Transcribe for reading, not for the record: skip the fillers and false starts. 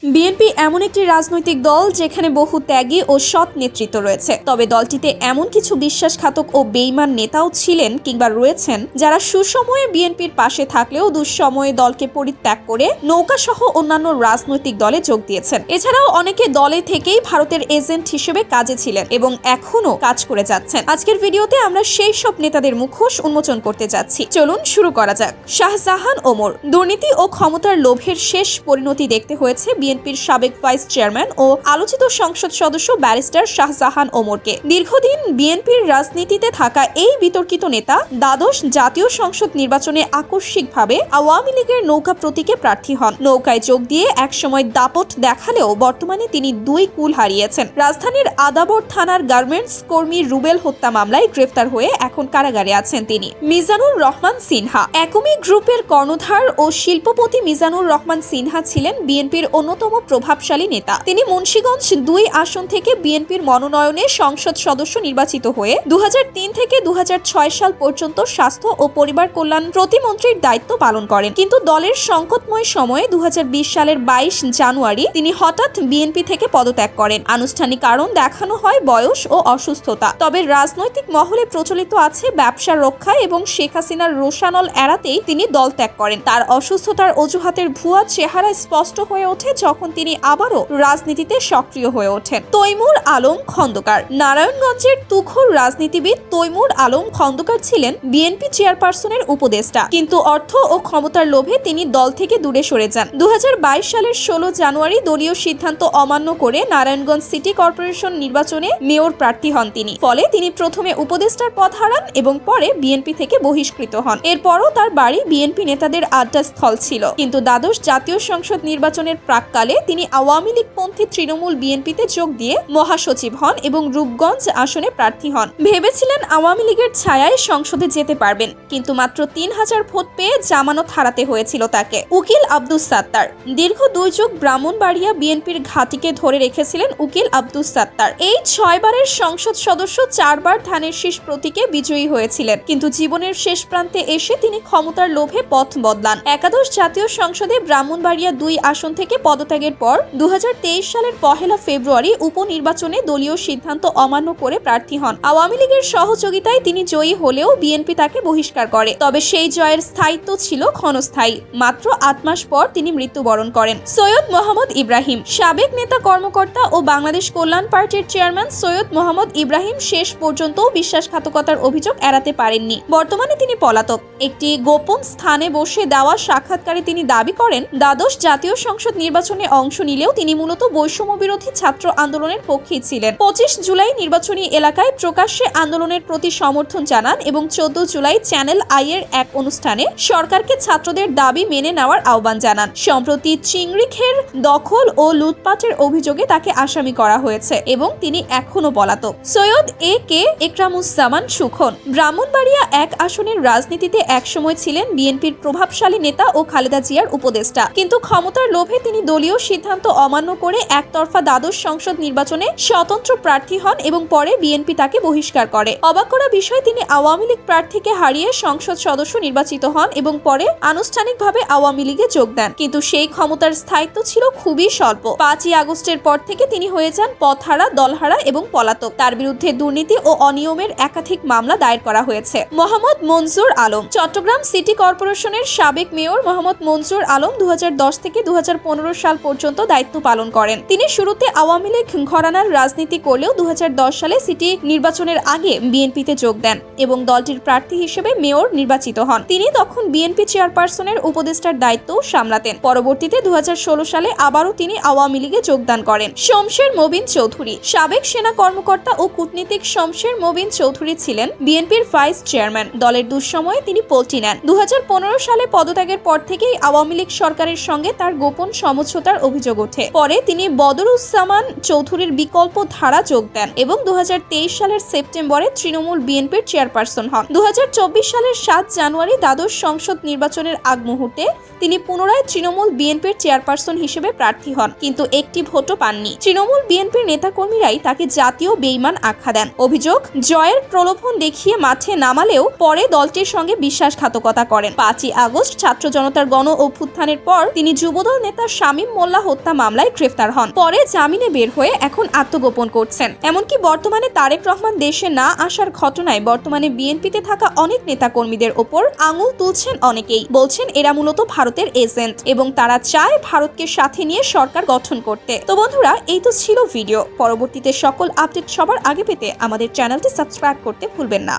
BNP এমন একটি রাজনৈতিক দল যেখানে বহু ত্যাগী ও সৎ নেতৃত্ব রয়েছে, তবে দলটিতে এমন কিছু বিশ্বাসঘাতক ও বেইমান নেতাও ছিলেন কিংবা রয়েছেন যারা সুসময়ে বিএনপির পাশে থাকলেও দুঃসময়ে দলকে পরিত্যাগ করে নৌকাসহ অন্যান্য রাজনৈতিক দলে যোগ দিয়েছেন। এছাড়াও অনেকে দলে থেকেই ভারতের এজেন্ট হিসেবে কাজে ছিলেন এবং এখনো কাজ করে যাচ্ছেন। আজকের ভিডিওতে আমরা সেই সব নেতাদের মুখোশ উন্মোচন করতে যাচ্ছি। চলুন শুরু করা যাক। শাহজাহান ওমর। দুর্নীতি ও ক্ষমতার লোভের শেষ পরিণতি দেখতে হয়েছে বিএনপির সাবেক ভাইস চেয়ারম্যান ও আলোচিত সংসদ সদস্য ব্যারিস্টার শাহজাহান ওমরকে। দীর্ঘদিন বিএনপির রাজনীতিতে থাকা এই বিতর্কিত নেতা দ্বাদশ জাতীয় সংসদ নির্বাচনে আকস্মিকভাবে আওয়ামী লীগের নৌকা প্রতীকে প্রার্থী হন। নৌকায় যোগ দিয়ে একসময় দাপট দেখালেও বর্তমানে তিনি দুই কুল হারিয়েছেন। রাজধানীর আদাবর থানার গার্মেন্টস কর্মী রুবেল হত্যা মামলায় গ্রেফতার হয়ে এখন কারাগারে আছেন তিনি। মিজানুর রহমান সিনহা। একমি গ্রুপের কর্ণধার ও শিল্পপতি মিজানুর রহমান সিনহা ছিলেন বিএনপির অন্যতম প্রভাবশালী নেতা। তিনি মুন্সিগঞ্জ ২ আসন থেকে বিএনপির মনোনয়নে সংসদ সদস্য নির্বাচিত হয়ে ২০০৩ থেকে ২০০৬ সাল পর্যন্ত স্বাস্থ্য ও পরিবার কল্যাণ প্রতিমন্ত্রীর দায়িত্ব পালন করেন। কিন্তু দলের সংকটময় সময়ে ২০২০ সালের ২২ জানুয়ারি তিনি হঠাৎ বিএনপি থেকে পদত্যাগ করেন। আনুষ্ঠানিক কারণ দেখানো হয় বয়স ও অসুস্থতা। তবে রাজনৈতিক মহলে প্রচলিত আছে ব্যবসা রক্ষায় এবং শেখ হাসিনার রোষানল এড়াতেই তিনি দল ত্যাগ করেন। তার অসুস্থতার অজুহাতের ভুয়া চেহারা স্পষ্ট হয়ে ওঠে যখন তিনি আবারও রাজনীতিতে সক্রিয় হয়ে ওঠেন। তৈমুর আলম খন্দকার। নারায়ণগঞ্জের তুখোর রাজনীতিবিদ তৈমুর আলম খন্দকার ছিলেন বিএনপি চেয়ারপারসনের উপদেষ্টা, কিন্তু অর্থ ও ক্ষমতার লোভে তিনি দল থেকে দূরে সরে যান। ২০২২ সালের ১৬ জানুয়ারি দলীয় সিদ্ধান্ত অমান্য করে নারায়ণগঞ্জ সিটি কর্পোরেশন নির্বাচনে মেয়র প্রার্থী হন তিনি। ফলে তিনি প্রথমে উপদেষ্টার পদ হারান এবং পরে বিএনপি থেকে বহিষ্কৃত হন। এরপরও তার বাড়ি বিএনপি নেতাদের আড্ডাস্থল ছিল। কিন্তু দ্বাদশ জাতীয় সংসদ নির্বাচনের প্রাক্কালে তিনি আওয়ামী লীগপন্থী তৃণমূল বিএনপিতে যোগ দিয়ে মহাসচিব হন এবং রূপগঞ্জ আসনে প্রার্থী হন। ভেবেছিলেন আওয়ামী লীগের ছায়ায় সংসদে যেতে পারবেন, কিন্তু মাত্র ৩,০০০ ভোট পেয়ে জামানত হারাতে হয়েছিল তাকে। উকিল আব্দুস সাত্তার। দীর্ঘ ২ যুগ ব্রাহ্মণবাড়িয়া বিএনপির ঘাঁটিকে ধরে রেখেছিলেন উকিল আব্দুস সাত্তার। এই ৬ বারের সংসদ সদস্য ৪ বার ধানের শীষ প্রতীকে বিজয়ী হয়েছিলেন, কিন্তু জীবনের শেষ প্রান্তে এসে তিনি ক্ষমতার লোভে পথ বদলান। একাদশ জাতীয় সংসদে ব্রাহ্মণবাড়িয়া ২ আসন থেকে পদত্যাগের পর ২০২৩ সালের ১ ফেব্রুয়ারি উপনির্বাচনে দলীয় সিদ্ধান্ত অমান্য করে প্রার্থী হন। আওয়ামী লীগের সহযোগিতায় তিনি জয়ী হলেও বিএনপি তাকে বহিষ্কার করে। তবে সেই জয়ের স্থায়িত্ব ছিল ক্ষণস্থায়ী। মাত্র ৮ মাস পর তিনি মৃত্যুবরণ করেন। সৈয়দ মোহাম্মদ ইব্রাহিম। সাবেক নেতা কর্মকর্তা ও বাংলাদেশ কল্যাণ পার্টির চেয়ারম্যান সৈয়দ মোহাম্মদ ইব্রাহিম শেষ পর্যন্ত বিশ্বাসঘাতকতার অভিযোগ এড়াতে পারেননি। বর্তমানে তিনি পলাতক। একটি গোপন স্থানে বসে দেওয়া সাক্ষাৎকারে তিনি দাবি করেন, দ্বাদশ জাতীয় সংসদ নির্বাচনে অংশ নিলেও তিনি মূলত বৈষম্য বিরোধী ছাত্র আন্দোলনের পক্ষেই ছিলেন। ২৫ জুলাই নির্বাচনী এলাকায় প্রকাশ্যে আন্দোলনের প্রতি সমর্থন জানান এবং ১৪ জুলাই চ্যানেল আই এর এক অনুষ্ঠানে সরকারকে ছাত্রদের দাবি মেনে নেওয়ার আহ্বান জানান। সম্প্রতি চিংড়িখের দখল ও লুটপাটের অভিযোগে তাকে আসামি করা হয়েছে এবং তিনি এখনো পলাতক। সৈয়দ এ কে একরামুজ্জামান সুখন। ব্রাহ্মণবাড়িয়া ১ আসনের রাজনীতিতে একসময় ছিলেন বিএনপির প্রভাবশালী নেতা ও খালেদা জিয়ার উপদেষ্টা, কিন্তু ক্ষমতার লোভে তিনি দলীয় সিদ্ধান্ত অমান্য করে একতরফা দ্বাদশ সংসদ নির্বাচনে স্বতন্ত্র প্রার্থী হন এবং পরে বিএনপি তাকে বহিষ্কার করে। অবাক করা বিষয়, তিনি আওয়ামী লীগ প্রার্থীকে হারিয়ে সংসদ সদস্য নির্বাচিত হন এবং পরে আনুষ্ঠানিকভাবে আওয়ামী লীগে যোগ দেন, কিন্তু সেই ক্ষমতার স্থায়িত্ব ছিল খুবই স্বল্প। ৫ই আগস্টের পর থেকে তিনি হয়ে যান পথহারা, দলহারা এবং পলাতক। তার বিরুদ্ধে দুর্নীতি ও অনিয়মের একাধিক মামলা দায়ের করা হয়েছে। মোহাম্মদ মনজুর আলম। চট্টগ্রাম সিটি কর্পোরেশনের সাবেক মেয়র মোহাম্মদ মনজুর আলম ২০১০ থেকে ২০১৫ সাল পর্যন্ত দায়িত্ব পালন করেন। তিনি শুরুতে আওয়ামী লীগ ঘরানার রাজনীতি করলেও ২০১০ সালে সিটি নির্বাচনের আগে বিএনপিতে যোগ দেন এবং দলটির প্রার্থী হিসেবে মেয়র নির্বাচিত হন। তিনি তখন বিএনপি চেয়ারপারসনের উপদেষ্টার দায়িত্ব সামলাতেন। পরবর্তীতে ২০১৬ সালে আবারও তিনি আওয়ামী লীগে যোগদান করেন। শমশের মবিন চৌধুরী। সাবেক সেনা কর্মকর্তা ও কূটনীতিক শমশের মবিন চৌধুরী ছিলেন বিএনপির ভাইস চেয়ারম্যান। দলের দুঃসময়ে তিনি পল্টি নেন। ২০১৫ সালে পদত্যাগের পর থেকেই আওয়ামী লীগ সরকারের সঙ্গে তার গোপন সমঝোতার অভিযোগ ওঠে। পরে তিনি বদরুজ্জামান চৌধুরীর বিকল্প ধারা যোগ দেন এবং ২০২৩ সালের সেপ্টেম্বরে তৃণমূল বিএনপির চেয়ারপারসন হন। ২০২৪ সালের ৭ জানুয়ারি দ্বাদশ সংসদ নির্বাচনের আগ মুহূর্তে তিনি পুনরায় তৃণমূল বিএনপির চেয়ারপারসন হিসেবে প্রার্থী হন, কিন্তু একটি ভোটও পাননি। তৃণমূল বিএনপির নেতাকর্মীরাই তাকে জাতীয় বেইমান আখ্যা দেন। অভিযোগ, জয়ের প্রলোভন দেখিয়ে মাঠে নামালেও পরে দলটির সঙ্গে বিশ্বাসঘাতকতা করেন। ৫ই আগস্ট ছাত্র জনতার গণ অভ্যুত্থানের পর তিনি যুবদল নেতা শামীম মোল্লা হত্যা মামলায় গ্রেফতার হন, পরে জামিনে বের হয়ে এখন আত্মগোপন করছেন। এমনকি বর্তমানে তারেক রহমান দেশে না আসার ঘটনায় বর্তমানে বিএনপিতে থাকা অনেক নেতাকর্মীদের ওপর আঙুল তুলছেন অনেকেই, বলছেন এরা মূলত ভারতের এজেন্ট এবং তারা চায় ভারতকে সাথে নিয়ে সরকার গঠন করতে। তো বন্ধুরা, এই তো ছিল ভিডিও। পরবর্তীতে সকল আপডেট সবার আগে পেতে আমাদের চ্যানেলটি সাবস্ক্রাইব করতে ভুলবেন না।